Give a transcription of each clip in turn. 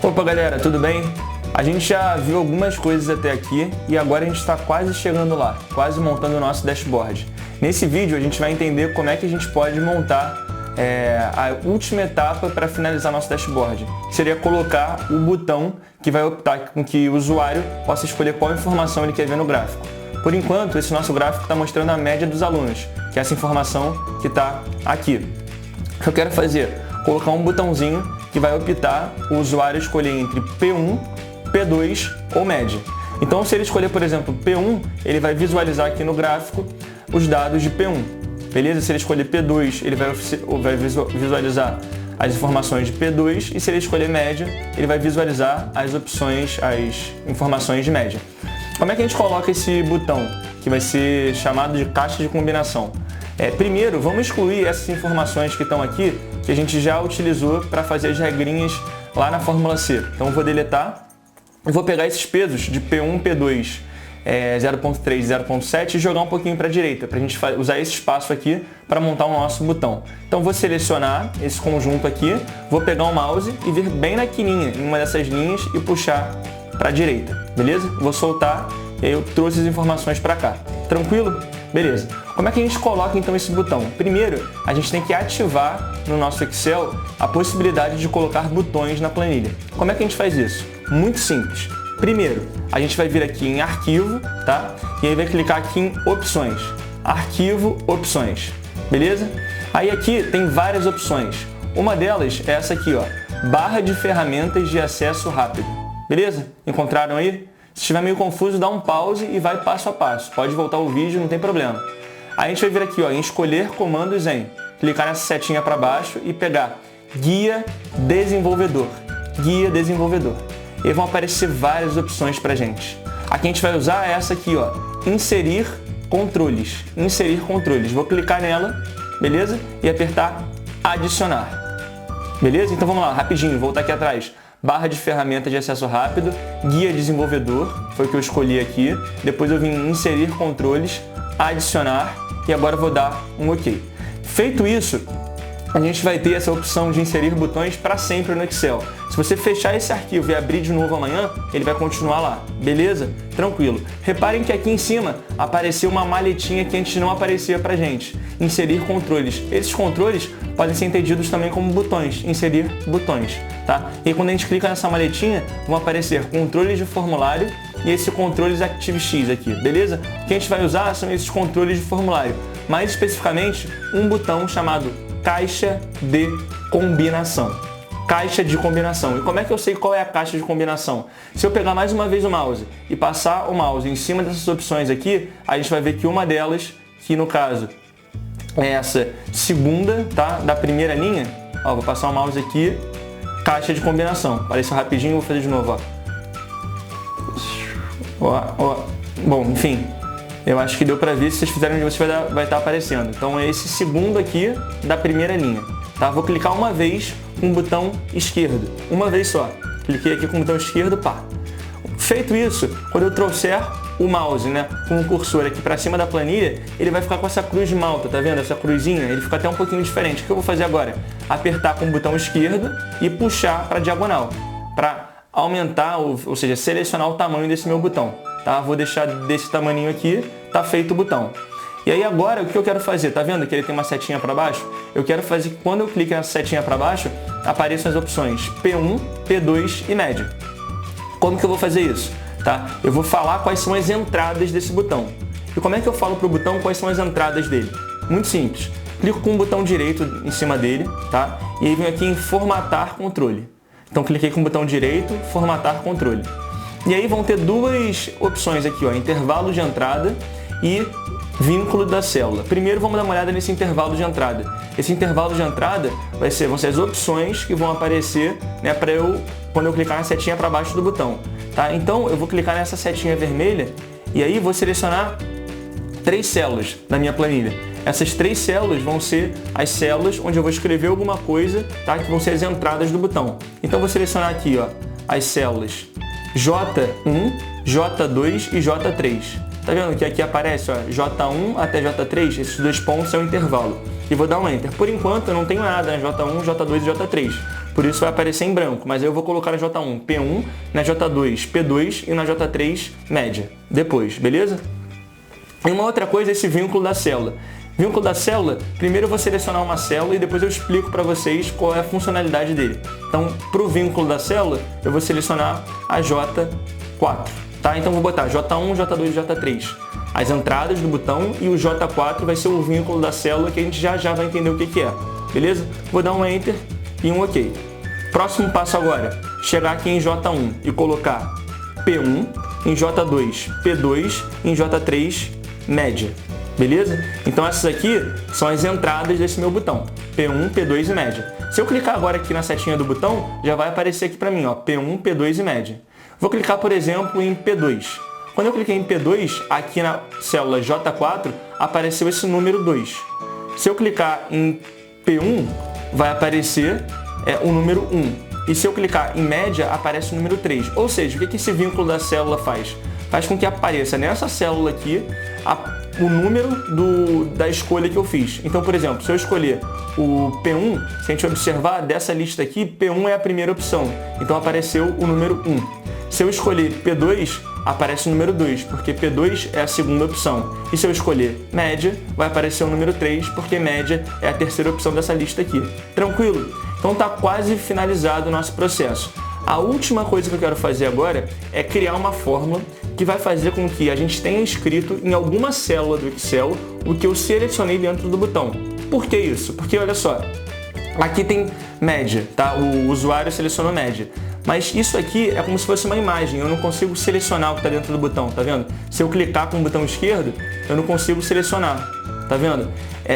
Opa galera, tudo bem? A gente já viu algumas coisas até aqui e agora a gente está quase chegando lá, quase montando o nosso dashboard. Nesse vídeo a gente vai entender como é que a gente pode montar a última etapa para finalizar nosso dashboard, que seria colocar o botão que vai optar com que o usuário possa escolher qual informação ele quer ver no gráfico. Por enquanto, esse nosso gráfico está mostrando a média dos alunos, que é essa informação que está aqui. O que eu quero fazer? Colocar um botãozinho que vai optar o usuário escolher entre P1, P2 ou média. Então, se ele escolher, por exemplo, P1, ele vai visualizar aqui no gráfico os dados de P1. Beleza? Se ele escolher P2, ele vai visualizar as informações de P2 e se ele escolher média, ele vai visualizar as informações de média. Como é que a gente coloca esse botão, que vai ser chamado de caixa de combinação? Primeiro, vamos excluir essas informações que estão aqui, que a gente já utilizou para fazer as regrinhas lá na fórmula C. Então, eu vou deletar e vou pegar esses pesos de P1, P2, 0.3 e 0.7 e jogar um pouquinho para a direita, para a gente usar esse espaço aqui para montar o nosso botão. Então, vou selecionar esse conjunto aqui, vou pegar o mouse e vir bem na quininha, em uma dessas linhas e puxar para a direita, beleza? Vou soltar e aí eu trouxe as informações para cá. Tranquilo? Beleza. Como é que a gente coloca então esse botão? Primeiro, a gente tem que ativar no nosso Excel a possibilidade de colocar botões na planilha. Como é que a gente faz isso? Muito simples. Primeiro, a gente vai vir aqui em Arquivo, tá? E aí vai clicar aqui em Opções. Arquivo, Opções. Beleza? Aí aqui tem várias opções. Uma delas é essa aqui, ó. Barra de ferramentas de acesso rápido. Beleza? Encontraram aí? Se estiver meio confuso, dá um pause e vai passo a passo. Pode voltar o vídeo, não tem problema. Aí a gente vai vir aqui, ó, em Escolher Comandos em. Clicar nessa setinha para baixo e pegar Guia Desenvolvedor. Guia Desenvolvedor. E aí vão aparecer várias opções para gente. Aqui a gente vai usar essa aqui, ó, Inserir Controles. Inserir Controles. Vou clicar nela, beleza? E apertar Adicionar. Beleza? Então vamos lá, rapidinho, voltar aqui atrás. Barra de ferramentas de acesso rápido, guia desenvolvedor, foi o que eu escolhi aqui. Depois eu vim em inserir controles, adicionar e agora eu vou dar um OK. Feito isso, a gente vai ter essa opção de inserir botões para sempre no Excel. Se você fechar esse arquivo e abrir de novo amanhã, ele vai continuar lá, beleza? Tranquilo. Reparem que aqui em cima apareceu uma maletinha que antes não aparecia pra gente. Inserir controles. Esses controles podem ser entendidos também como botões, inserir botões, tá? E quando a gente clica nessa maletinha, vão aparecer controles de formulário e esse controles ActiveX aqui, beleza? O que a gente vai usar são esses controles de formulário, mais especificamente um botão chamado Caixa de Combinação. Caixa de combinação. E como é que eu sei qual é a caixa de combinação? Se eu pegar mais uma vez o mouse e passar o mouse em cima dessas opções aqui, a gente vai ver que uma delas, que no caso é essa segunda, tá? Da primeira linha, ó, vou passar o mouse aqui, caixa de combinação. Apareceu rapidinho, vou fazer de novo, ó. Bom, enfim, eu acho que deu pra ver. Se vocês fizerem de vocês vai estar aparecendo. Então é esse segundo aqui da primeira linha, tá? Vou clicar uma vez com o botão esquerdo, uma vez só. Cliquei aqui com o botão esquerdo, pá. Feito isso, quando eu trouxer o mouse, né, com o cursor aqui para cima da planilha, ele vai ficar com essa cruz de malta, tá vendo? Essa cruzinha, ele fica até um pouquinho diferente. O que eu vou fazer agora? Apertar com o botão esquerdo e puxar para diagonal, para aumentar, ou seja, selecionar o tamanho desse meu botão, tá? Vou deixar desse tamanho aqui, tá feito o botão. E aí agora, o que eu quero fazer? Tá vendo que ele tem uma setinha para baixo? Eu quero fazer que quando eu clico nessa setinha para baixo, apareçam as opções P1, P2 e média. Como que eu vou fazer isso? Tá? Eu vou falar quais são as entradas desse botão. E como é que eu falo para o botão quais são as entradas dele? Muito simples. Clico com o botão direito em cima dele, tá? E aí venho aqui em Formatar Controle. Então cliquei com o botão direito, Formatar Controle. E aí vão ter duas opções aqui, ó, intervalo de entrada e vínculo da célula. Primeiro vamos dar uma olhada nesse intervalo de entrada. Esse intervalo de entrada vão ser as opções que vão aparecer, né, quando eu clicar na setinha para baixo do botão. Tá? Então eu vou clicar nessa setinha vermelha e aí vou selecionar 3 células da minha planilha. Essas 3 células vão ser as células onde eu vou escrever alguma coisa, tá? Que vão ser as entradas do botão. Então eu vou selecionar aqui, ó, as células J1, J2 e J3. Tá vendo que aqui aparece, ó, J1 até J3, esses 2 pontos é o intervalo. E vou dar um Enter. Por enquanto eu não tenho nada, né? J1, J2 e J3. por isso vai aparecer em branco, mas aí eu vou colocar na J1 P1, na J2 P2 e na J3 média, depois, beleza? E uma outra coisa é esse vínculo da célula. Vínculo da célula, primeiro eu vou selecionar uma célula e depois eu explico para vocês qual é a funcionalidade dele. Então, para o vínculo da célula, eu vou selecionar a J4, tá? Então, vou botar J1, J2 e J3, as entradas do botão, e o J4 vai ser o vínculo da célula, que a gente já vai entender o que é, beleza? Vou dar um Enter e um OK. Próximo passo agora, chegar aqui em J1 e colocar P1, em J2 P2, em J3 média. Beleza? Então essas aqui são as entradas desse meu botão, P1, P2 e média. Se eu clicar agora aqui na setinha do botão, já vai aparecer aqui para mim, ó, P1, P2 e média. Vou clicar, por exemplo, em P2. Quando eu cliquei em P2, aqui na célula J4, apareceu esse número 2. Se eu clicar em P1, vai aparecer o número 1. E se eu clicar em média, aparece o número 3. Ou seja, o que esse vínculo da célula faz? Faz com que apareça nessa célula aqui o número da escolha que eu fiz. Então, por exemplo, se eu escolher o P1, se a gente observar dessa lista aqui, P1 é a primeira opção. Então apareceu o número 1. Se eu escolher P2, aparece o número 2, porque P2 é a segunda opção. E se eu escolher média, vai aparecer o número 3, porque média é a terceira opção dessa lista aqui. Tranquilo? Então está quase finalizado o nosso processo. A última coisa que eu quero fazer agora é criar uma fórmula que vai fazer com que a gente tenha escrito em alguma célula do Excel o que eu selecionei dentro do botão. Por que isso? Porque olha só, aqui tem média, tá? O usuário selecionou média. Mas isso aqui é como se fosse uma imagem, eu não consigo selecionar o que está dentro do botão, tá vendo? Se eu clicar com o botão esquerdo, eu não consigo selecionar, tá vendo?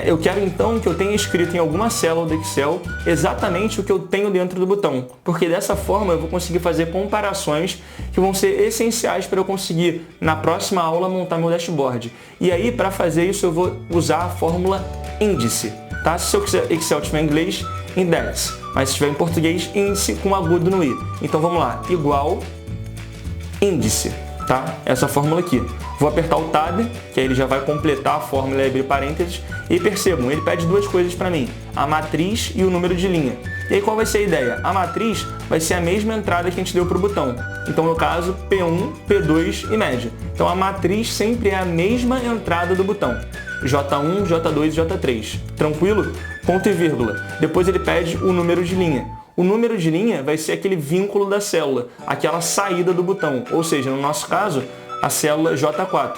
Eu quero então que eu tenha escrito em alguma célula do Excel exatamente o que eu tenho dentro do botão, porque dessa forma eu vou conseguir fazer comparações que vão ser essenciais para eu conseguir, na próxima aula, montar meu dashboard. E aí, para fazer isso, eu vou usar a fórmula índice, tá? Se o seu Excel tiver em inglês, index, mas se tiver em português, índice com agudo no i. Então vamos lá, igual índice, tá? Essa fórmula aqui. Vou apertar o Tab, que aí ele já vai completar a fórmula e abrir parênteses. E percebam, ele pede duas coisas para mim, a matriz e o número de linha. E aí qual vai ser a ideia? A matriz vai ser a mesma entrada que a gente deu para o botão. Então no caso, P1, P2 e média. Então a matriz sempre é a mesma entrada do botão. J1, J2 e J3. Tranquilo? Ponto e vírgula. Depois ele pede o número de linha. O número de linha vai ser aquele vínculo da célula, aquela saída do botão. Ou seja, no nosso caso, a célula J4.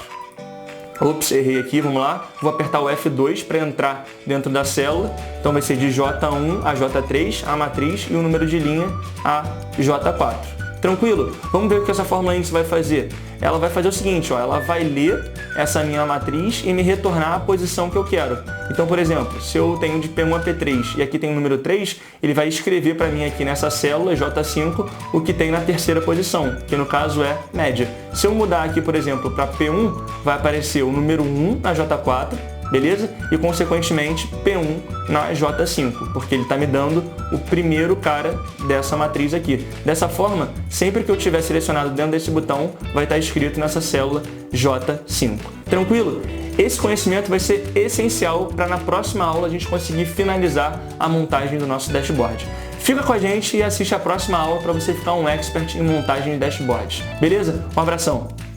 Ops, errei aqui, vamos lá. Vou apertar o F2 para entrar dentro da célula. Então vai ser de J1 a J3, a matriz, e o número de linha a J4. Tranquilo? Vamos ver o que essa fórmula índice vai fazer. Ela vai fazer o seguinte, ó, ela vai ler essa minha matriz e me retornar a posição que eu quero. Então, por exemplo, se eu tenho de P1 a P3 e aqui tem o número 3, ele vai escrever para mim aqui nessa célula J5 o que tem na terceira posição, que no caso é média. Se eu mudar aqui, por exemplo, para P1, vai aparecer o número 1 na J4, beleza? E, consequentemente, P1 na J5, porque ele está me dando o primeiro cara dessa matriz aqui. Dessa forma, sempre que eu tiver selecionado dentro desse botão, vai estar escrito nessa célula J5. Tranquilo? Esse conhecimento vai ser essencial para na próxima aula a gente conseguir finalizar a montagem do nosso dashboard. Fica com a gente e assiste a próxima aula para você ficar um expert em montagem de dashboards. Beleza? Um abração!